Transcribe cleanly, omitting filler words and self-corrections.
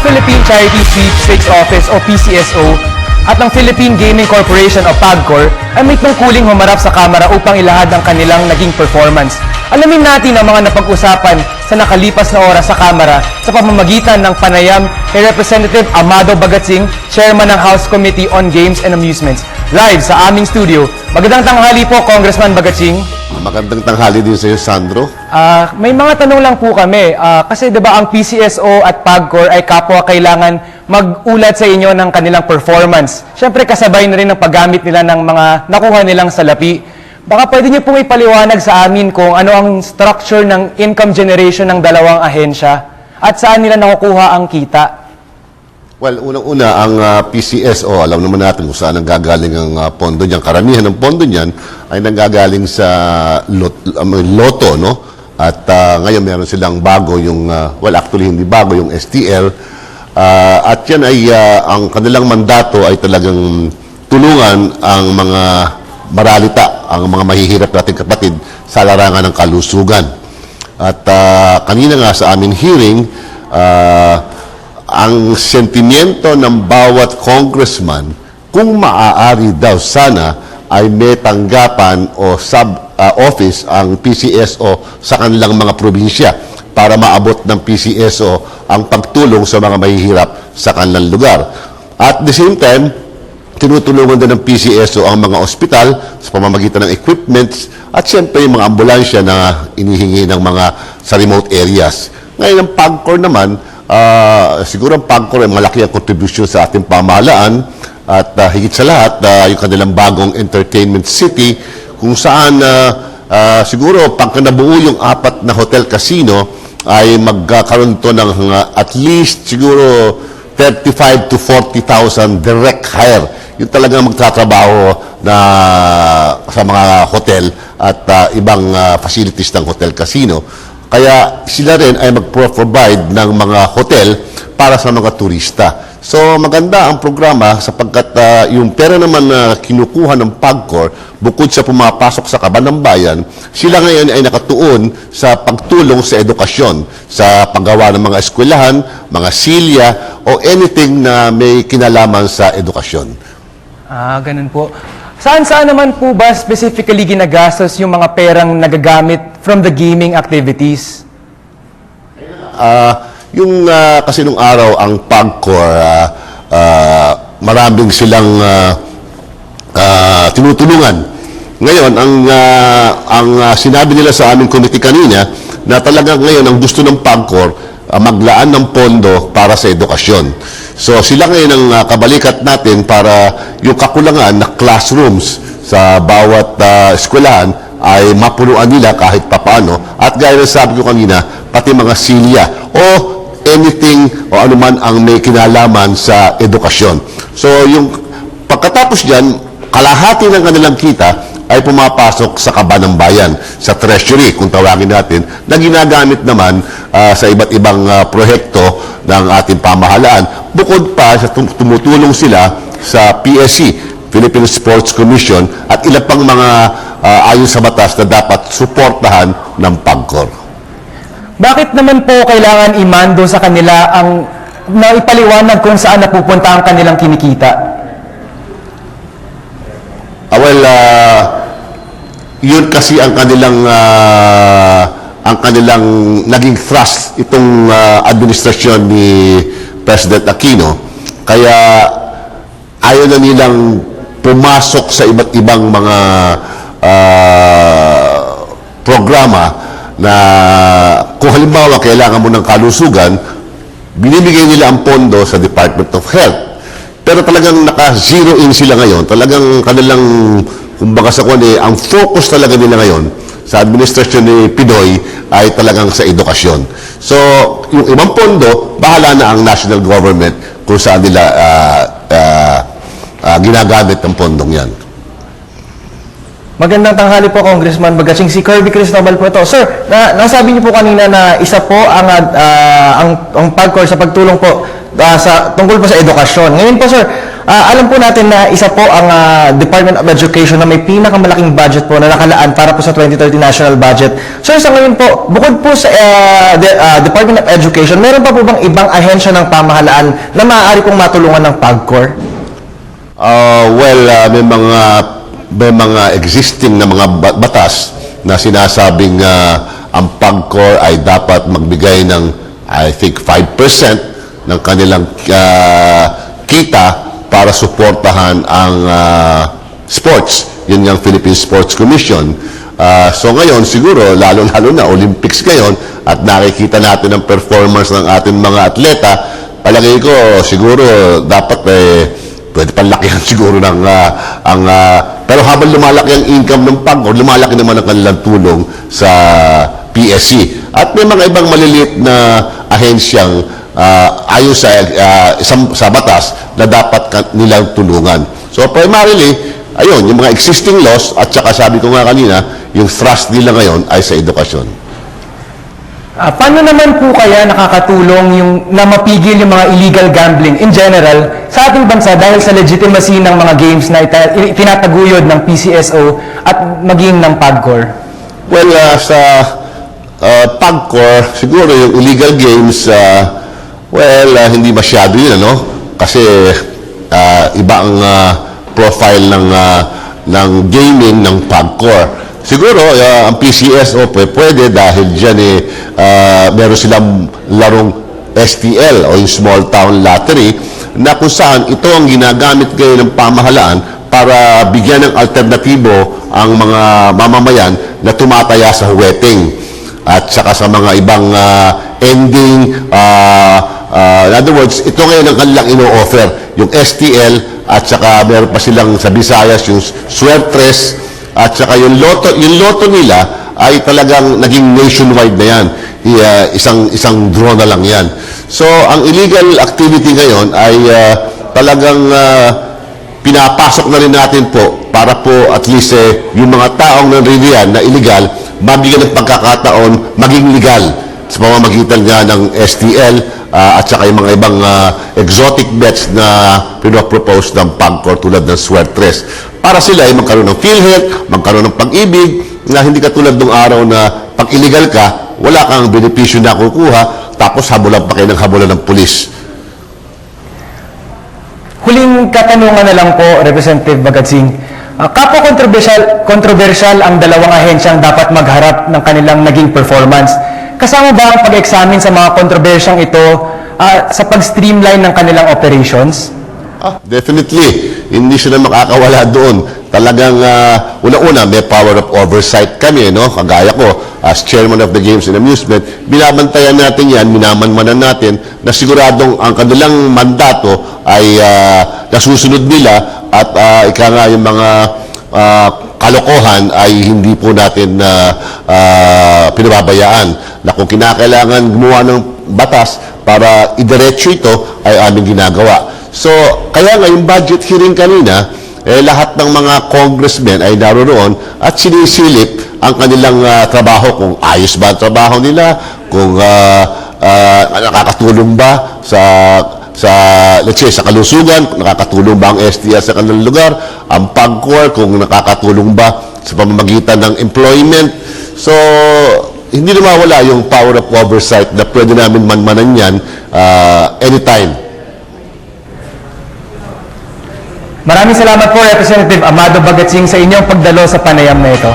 Philippine Charity Sweepstakes Office o PCSO at ang Philippine Gaming Corporation o PAGCOR ay may tungkuling humarap sa kamera upang ilahad ang kanilang naging performance. Alamin natin ang mga napag-usapan sa nakalipas na oras sa kamera sa pamamagitan ng panayam kay Representative Amado Bagatsing, Chairman ng House Committee on Games and Amusements. Live sa aming studio. Magandang tanghali po, Congressman Bagatsing. Magandang tanghali din sa iyo, Sandro. May mga tanong lang po kami. Kasi 'di ba ang PCSO at PAGCOR ay kapwa kailangan mag-ulat sa inyo ng kanilang performance. Siyempre kasabay na rin ang paggamit nila ng mga nakuha nilang salapi. Baka pwede niyo pong ipaliwanag sa amin kung ano ang structure ng income generation ng dalawang ahensya at saan nila nakukuha ang kita. Well, unang-una, ang PCSO, alam naman natin kung saan nanggagaling ang pondo niyan. Karamihan ng pondo niyan ay nanggagaling sa loto, no? At ngayon meron silang bago yung, well, actually hindi bago, yung STL. At yan ay, ang kanilang mandato ay talagang tulungan ang mga maralita, ang mga mahihirap nating kapatid sa larangan ng kalusugan. At kanina nga sa aming hearing, ang sentimiento ng bawat congressman, kung maaari daw sana ay may tanggapan o sub-office ang PCSO sa kanilang mga probinsya para maabot ng PCSO ang pagtulong sa mga mahihirap sa kanilang lugar. At the same time, tinutulungan din ng PCSO ang mga ospital sa pamamagitan ng equipments at siyempre yung mga ambulansya na inihingi ng mga sa remote areas. Ngayon, ang PAGCOR naman, siguro ang PAGCOR ay malaki ang contribution sa ating pamahalaan at higit sa lahat, yung kanilang bagong entertainment city kung saan siguro pagkanabuo yung 4 na hotel casino ay magkakaroon ito ng at least siguro 35 to 40,000 direct hire. Yung talagang magtatrabaho na sa mga hotel at ibang facilities ng hotel casino. Kaya sila rin ay mag-provide ng mga hotel para sa mga turista. So maganda ang programa sapagkat yung pera naman na kinukuha ng PAGCOR, bukod sa pumapasok sa kaban ng bayan, sila ngayon ay nakatuon sa pagtulong sa edukasyon, sa paggawa ng mga eskwelahan, mga silya, o anything na may kinalaman sa edukasyon. Ganun po. Saan-saan naman po ba specifically ginagastos yung mga perang nagagamit from the gaming activities? Kasi nung araw, ang PAGCOR, maraming silang tinutulungan. Ngayon, ang sinabi nila sa aming committee kanina, na talagang ngayon, ang gusto ng PAGCOR, maglaan ng pondo para sa edukasyon. So sila ngayon ang kabalikat natin para yung kakulangan na classrooms sa bawat eskwelahan ay mapunuan nila kahit papaano. At gaya na sabi ko kanina, pati mga silya o anything o anuman ang may kinalaman sa edukasyon. So yung pagkatapos dyan, kalahati ng kanilang kita ay pumapasok sa kaban ng bayan, sa treasury, kung tawagin natin, na ginagamit naman sa iba't ibang proyekto ng ating pamahalaan. Bukod pa, tumutulong sila sa PSC, Philippine Sports Commission, at ilang pang mga ayon sa batas na dapat suportahan ng PAGCOR. Bakit naman po kailangan imando sa kanila ang naipaliwanag kung saan napupunta ang kanilang kinikita? Yun kasi ang kanilang naging thrust itong administrasyon ni President Aquino. Kaya ayaw na nilang pumasok sa iba't ibang mga programa na kung halimbawa kailangan mo ng kalusugan, binibigay nila ang pondo sa Department of Health. Pero talagang naka-zero in sila ngayon. Talagang kanilang, kumbaga sa ang focus talaga nila ngayon sa administrasyon ni Pinoy ay talagang sa edukasyon. So, yung ibang pondo, bahala na ang national government kung saan nila ginagamit ang pondong yan. Magandang tanghali po, Congressman Bagatsing. Si Kirby Cristobal po ito. Sir, nasabi niyo po kanina na isa po ang PAGCOR sa pagtulong po tungkol po sa edukasyon. Ngayon po, sir, alam po natin na isa po ang Department of Education na may pinakamalaking budget po na nakalaan para po sa 2030 national budget. Sir, sa ngayon po, bukod po sa Department of Education, meron pa po bang ibang ahensya ng pamahalaan na maaari pong matulungan ng PAGCOR? May mga existing na mga batas na sinasabing ang PAGCOR ay dapat magbigay ng, I think, 5% ng kanilang kita para suportahan ang sports. Yun yung Philippine Sports Commission. So ngayon, siguro, lalo-lalo na, Olympics ngayon, at nakikita natin ang performance ng ating mga atleta, palagay ko, siguro, dapat pwede palakihan siguro ng pero habang lumalaki ang income ng PAGCOR, lumalaki naman ang kanilang tulong sa PSC. At may mga ibang maliliit na ahensyang ayon sa batas na dapat nilang tulungan. So primarily, ayun, yung mga existing laws at saka sabi ko nga kanina, yung thrust nila ngayon ay sa edukasyon. Paano naman po kaya nakakatulong yung na mapigil yung mga illegal gambling in general sa ating bansa dahil sa legitimacy ng mga games na itinataguyod ng PCSO at maging ng PAGCOR? Well, sa PAGCOR, siguro yung illegal games, hindi masyado yun, ano? Kasi iba ang profile ng gaming ng PAGCOR. Siguro, ang PCSO pwede dahil dyan meron silang larong STL o yung Small Town Lottery na kung saan ito ang ginagamit ngayon ng pamahalaan para bigyan ng alternatibo ang mga mamamayan na tumataya sa huweting at saka sa mga ibang ending. In other words, ito ngayon ang kanilang ino-offer, yung STL at saka meron pa silang sa Visayas yung Suertres. At saka yung loto nila ay talagang naging nationwide na yan. Isang draw na lang yan. So, ang illegal activity ngayon ay talagang pinapasok na rin natin po para po at least yung mga taong nanririyan na illegal, mabigyan ng pagkakataon maging legal sa pamamagitan nga ng STL at saka yung mga ibang exotic bets na pinopropose ng PAGCOR tulad ng Suertres. Para sila ay magkaroon ng PhilHealth, magkaroon ng pag-ibig, na hindi katulad ng araw na pag illegal ka, wala kang benepisyo na kukuha, tapos habulan pa kayo ng habulan ng pulis. Huling katanungan na lang po, Representative Bagatsing. Kapwa controversial ang dalawang ahensyang dapat magharap ng kanilang naging performance. Kasama ba ang pag-examine sa mga kontrobersyang ito sa pag-streamline ng kanilang operations? Definitely. Hindi sila makakawala doon. Talagang, una-una, may power of oversight kami, no? Kagaya ko, as chairman of the Games and Amusement, binabantayan natin yan, minamanmanan natin, na siguradong ang kanilang mandato ay nasusunod nila at ika nga yung mga kalokohan ay hindi po natin pinababayaan. Na kung kinakailangan gumawa ng batas para idiretso ito, ay aming ginagawa. So, kaya nga yung budget hearing kanina, lahat ng mga congressmen ay naroon at sinisilip ang kanilang trabaho, kung ayos ba ang trabaho nila, kung nakakatulong ba let's say, sa kalusugan, kung nakakatulong ba ang STL sa kanilang lugar, ang PAGCOR, kung nakakatulong ba sa pamamagitan ng employment. So, hindi na mawala yung power of oversight na pwede namin manmanan yan anytime. Maraming salamat po, Representative Amado Bagatsing, sa inyong pagdalo sa panayam na ito.